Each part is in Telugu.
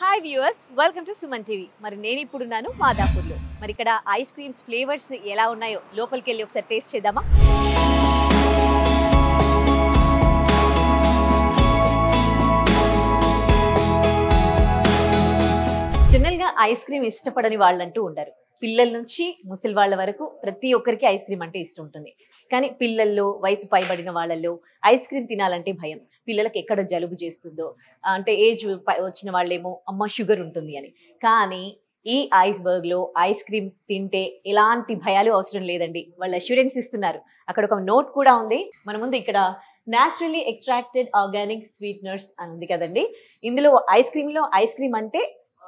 Hi viewers, welcome to Suman TV. మరి నేను ఇప్పుడున్నాను మాదాపూర్లో. మరి ఇక్కడ ఐస్ క్రీమ్స్ ఫ్లేవర్స్ ఎలా ఉన్నాయో లోపలికి వెళ్ళి ఒకసారి టేస్ట్ చేద్దామా? జనరల్గా ఐస్ క్రీమ్ ఇష్టపడని వాళ్ళంటూ ఉండరు. పిల్లల నుంచి ముసలి వాళ్ళ వరకు ప్రతి ఒక్కరికి ఐస్ క్రీమ్ అంటే ఇష్టం ఉంటుంది. కానీ పిల్లల్లో, వయసు పైబడిన వాళ్ళల్లో ఐస్ క్రీమ్ తినాలంటే భయం. పిల్లలకు ఎక్కడ జలుబు చేస్తుందో, అంటే ఏజ్ వచ్చిన వాళ్ళేమో అమ్మ షుగర్ ఉంటుంది అని. కానీ ఈ ఐస్బర్గ్లో ఐస్ క్రీమ్ తింటే ఎలాంటి భయాలు అవసరం లేదండి. వాళ్ళు అష్యూరెన్స్ ఇస్తున్నారు. అక్కడ ఒక నోట్ కూడా ఉంది మన ముందు. ఇక్కడ న్యాచురల్లీ ఎక్స్ట్రాక్టెడ్ ఆర్గానిక్ స్వీట్నర్స్ అని ఉంది కదండి. ఇందులో ఐస్ క్రీమ్ అంటే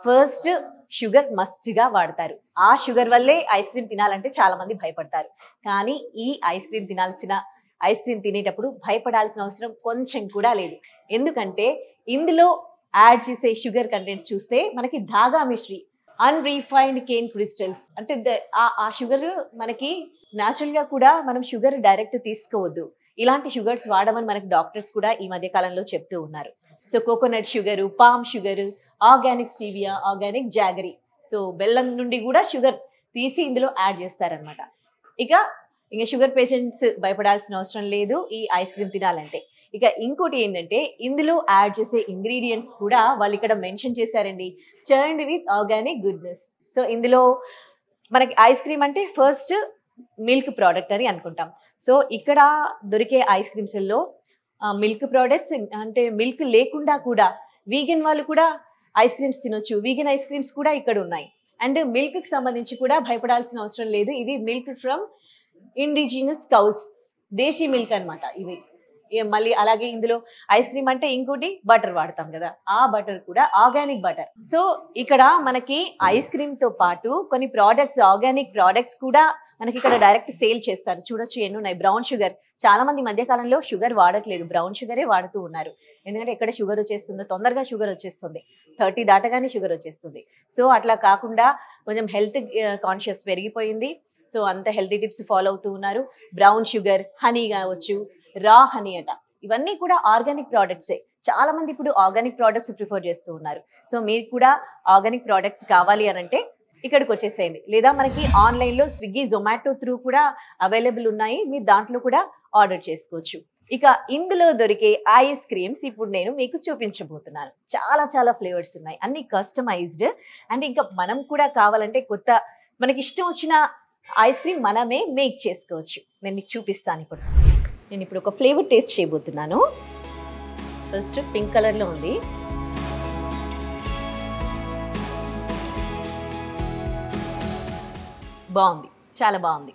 ఫస్ట్ షుగర్ మస్ట్గా వాడతారు. ఆ షుగర్ వల్లే ఐస్ క్రీమ్ తినాలంటే చాలా మంది భయపడతారు. కానీ ఈ ఐస్ క్రీమ్ తినేటప్పుడు భయపడాల్సిన అవసరం కొంచెం కూడా లేదు. ఎందుకంటే ఇందులో యాడ్ చేసే షుగర్ కంటెంట్స్ చూస్తే మనకి ధాగా మిశ్రీ, అన్రీఫైన్డ్ కేన్ క్రిస్టల్స్, అంటే ఆ షుగర్ మనకి న్యాచురల్గా కూడా మనం షుగర్ డైరెక్ట్ తీసుకోవద్దు. ఇలాంటి షుగర్స్ వాడమని మనకి డాక్టర్స్ కూడా ఈ మధ్య కాలంలో చెప్తూ ఉన్నారు. So coconut sugar, palm sugar, organic stevia, organic jaggery, so బెల్లం నుండి కూడా షుగర్ తీసి ఇందులో యాడ్ చేస్తారనమాట. ఇక షుగర్ పేషెంట్స్ భయపడాల్సిన అవసరం లేదు ఈ ఐస్ క్రీమ్ తినాలంటే. ఇక ఇంకోటి ఏంటంటే ఇందులో యాడ్ చేసే ఇంగ్రీడియంట్స్ కూడా వాళ్ళు ఇక్కడ మెన్షన్ చేశారండి. Churned with organic goodness. So ఇందులో మనకి ఐస్ క్రీమ్ అంటే ఫస్ట్ మిల్క్ ప్రోడక్ట్ అని అనుకుంటాం. సో ఇక్కడ దొరికే ఐస్ క్రీమ్స్లో మిల్క్ ప్రోడక్ట్స్, అంటే మిల్క్ లేకుండా కూడా వీగన్ వాళ్ళు కూడా ఐస్ క్రీమ్స్ తినొచ్చు. వీగన్ ఐస్ క్రీమ్స్ కూడా ఇక్కడ ఉన్నాయి. అండ్ మిల్క్కి సంబంధించి కూడా భయపడాల్సిన అవసరం లేదు. ఇవి milk from indigenous cows, desi milk అనమాట ఇవి. మళ్ళీ అలాగే ఇందులో ఐస్ క్రీమ్ అంటే ఇంకోటి బటర్ వాడతాం కదా, ఆ బటర్ కూడా ఆర్గానిక్ బటర్. సో ఇక్కడ మనకి ఐస్ క్రీమ్ తో పాటు కొన్ని ప్రోడక్ట్స్, ఆర్గానిక్ ప్రోడక్ట్స్ కూడా మనకి ఇక్కడ డైరెక్ట్ సేల్ చేస్తారు. చూడొచ్చు ఎన్ని ఉన్నాయి. బ్రౌన్ షుగర్, చాలా మంది మధ్య కాలంలో షుగర్ వాడట్లేదు, బ్రౌన్ షుగరే వాడుతూ ఉన్నారు. ఎందుకంటే ఎక్కడ షుగర్ వచ్చేస్తుందో, తొందరగా షుగర్ వచ్చేస్తుంది, 30 దాటగానే షుగర్ వచ్చేస్తుంది. సో అట్లా కాకుండా కొంచెం హెల్త్ కాన్షియస్ పెరిగిపోయింది. సో అంత హెల్తీ టిప్స్ ఫాలో అవుతూ ఉన్నారు. బ్రౌన్ షుగర్, హనీ కావచ్చు, రా హనీ అట, ఇవన్నీ కూడా ఆర్గానిక్ ప్రోడక్ట్సే. చాలా మంది ఇప్పుడు ఆర్గానిక్ ప్రోడక్ట్స్ ప్రిఫర్ చేస్తూ ఉన్నారు. సో మీరు కూడా ఆర్గానిక్ ప్రోడక్ట్స్ కావాలి అని అంటే ఇక్కడికి వచ్చేసేయండి. లేదా మనకి ఆన్లైన్లో స్విగ్గీ, జొమాటో త్రూ కూడా అవైలబుల్ ఉన్నాయి. మీరు దాంట్లో కూడా ఆర్డర్ చేసుకోవచ్చు. ఇక ఇందులో దొరికే ఐస్ క్రీమ్స్ ఇప్పుడు నేను మీకు చూపించబోతున్నాను. చాలా చాలా ఫ్లేవర్స్ ఉన్నాయి, అన్ని కస్టమైజ్డ్. అండ్ ఇంకా మనం కూడా కావాలంటే కొత్త మనకి ఇష్టం వచ్చిన ఐస్ క్రీమ్ మనమే మేక్ చేసుకోవచ్చు. నేను మీకు చూపిస్తాను. నేను ఇప్పుడు ఒక ఫ్లేవర్ టేస్ట్ చేయబోతున్నాను. ఫస్ట్ పింక్ కలర్లో ఉంది. బాగుంది, చాలా బాగుంది.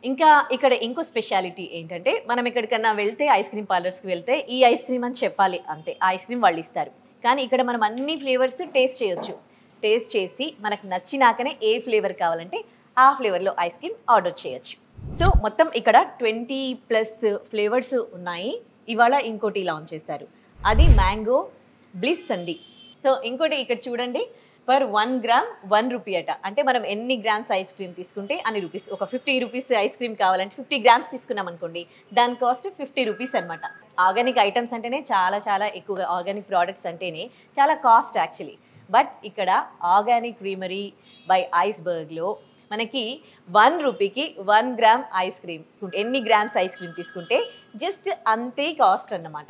ఇంకా ఇక్కడ ఇంకో స్పెషాలిటీ ఏంటంటే మనం ఎక్కడికన్నా వెళ్తే, ఐస్ క్రీమ్ పార్లర్స్కి వెళ్తే ఈ ఐస్ క్రీమ్ అని చెప్పాలి, అంతే. ఆ ఐస్ క్రీమ్ వాళ్ళు ఇస్తారు. కానీ ఇక్కడ మనం అన్ని ఫ్లేవర్స్ టేస్ట్ చేయొచ్చు. టేస్ట్ చేసి మనకు నచ్చినాకనే ఏ ఫ్లేవర్ కావాలంటే ఆ ఫ్లేవర్లో ఐస్ క్రీమ్ ఆర్డర్ చేయొచ్చు. సో మొత్తం ఇక్కడ 20+ ఫ్లేవర్స్ ఉన్నాయి. ఇవాళ ఇంకోటి లాంచ్ చేశారు, అది మ్యాంగో బ్లిస్ అండి. సో ఇంకోటి ఇక్కడ చూడండి, పర్ 1 గ్రామ్ 1 రూపీ అట. అంటే మనం ఎన్ని గ్రామ్స్ ఐస్ క్రీమ్ తీసుకుంటే అన్ని రూపీస్. ఒక 50 రూపీస్ ఐస్ క్రీమ్ కావాలంటే 50 గ్రామ్స్ తీసుకున్నాం అనుకోండి, దాని కాస్ట్ 50 రూపీస్ అనమాట. ఆర్గానిక్ ఐటమ్స్ అంటేనే చాలా చాలా ఎక్కువగా, ఆర్గానిక్ ప్రోడక్ట్స్ అంటేనే చాలా కాస్ట్ యాక్చువల్లీ. బట్ ఇక్కడ ఆర్గానిక్ క్రీమరీ బై ఐస్బర్గ్లో మనకి 1 రూపీకి 1 గ్రామ్ ఐస్ క్రీమ్, ఎన్ని గ్రామ్స్ ఐస్ క్రీమ్ తీసుకుంటే జస్ట్ అంతే కాస్ట్ అన్నమాట.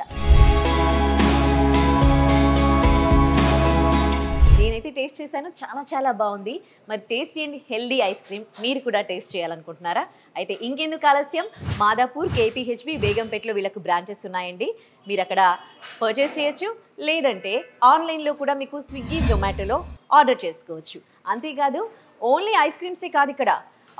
నేనైతే టేస్ట్ చేశాను, చాలా చాలా బాగుంది. మరి టేస్ట్ చేయండి హెల్దీ ఐస్ క్రీమ్. మీరు కూడా టేస్ట్ చేయాలనుకుంటున్నారా? అయితే ఇంకెందుకు ఆలస్యం, మాదాపూర్, కేపీహెచ్బి, బేగంపేటలో వీళ్ళకు బ్రాంచెస్ ఉన్నాయండి. మీరు అక్కడ పర్చేస్ చేయొచ్చు. లేదంటే ఆన్లైన్లో కూడా మీకు స్విగ్గీ, జొమాటోలో ఆర్డర్ చేసుకోవచ్చు. అంతేకాదు ఓన్లీ ఐస్ క్రీమ్సే కాదు, ఇక్కడ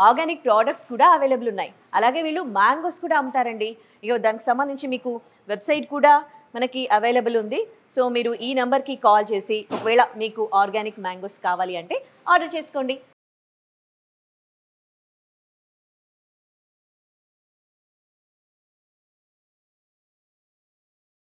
ఆర్గానిక్ ప్రోడక్ట్స్ కూడా అవైలబుల్ ఉన్నాయి. అలాగే వీళ్ళు మ్యాంగోస్ కూడా అమ్ముతారండి. ఇక దానికి సంబంధించి మీకు వెబ్సైట్ కూడా మనకి అవైలబుల్ ఉంది. సో మీరు ఈ నెంబర్కి కాల్ చేసి ఒకవేళ మీకు ఆర్గానిక్ మ్యాంగోస్ కావాలి అంటే ఆర్డర్ చేసుకోండి.